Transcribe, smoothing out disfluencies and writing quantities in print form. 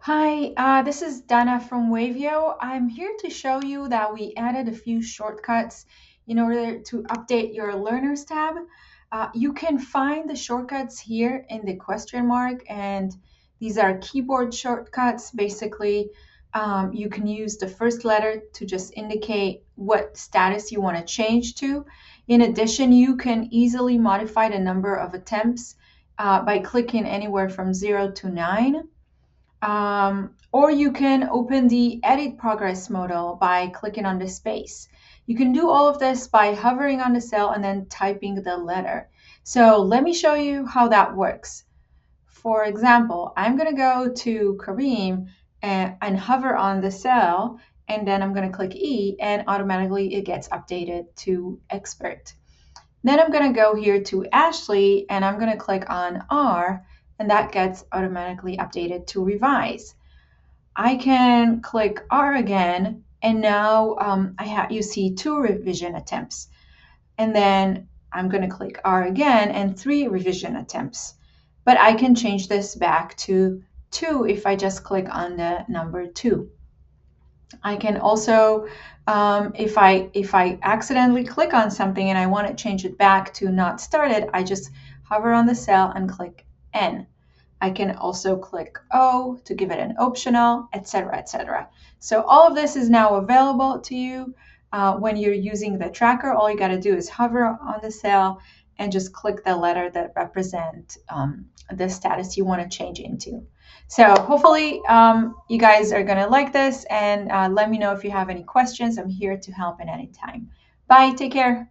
Hi, this is Dana from Wavio. I'm here to show you that we added a few shortcuts in order to update your Learners tab. You can find the shortcuts here in the question mark, and these are keyboard shortcuts. Basically, you can use the first letter to just indicate what status you want to change to. In addition, you can easily modify the number of attempts by clicking anywhere from 0 to 9. Or you can open the edit progress modal by clicking on the space. You can do all of this by hovering on the cell and then typing the letter. So let me show you how that works. For example, I'm going to go to Kareem and hover on the cell, and then I'm going to click E, and automatically it gets updated to expert. Then I'm going to go here to Ashley, and I'm going to click on R, and that gets automatically updated to revise. I can click R again, and now you see 2 revision attempts. And then I'm going to click R again and 3 revision attempts. But I can change this back to 2 if I just click on the number 2. I can also, if I accidentally click on something and I want to change it back to not started, I just hover on the cell and click N. I can also click O to give it an optional, etc., etc. So all of this is now available to you when you're using the tracker. All you got to do is hover on the cell and just click the letter that represent the status you want to change into. So hopefully you guys are going to like this, and let me know if you have any questions. I'm here to help at any time. Bye. Take care.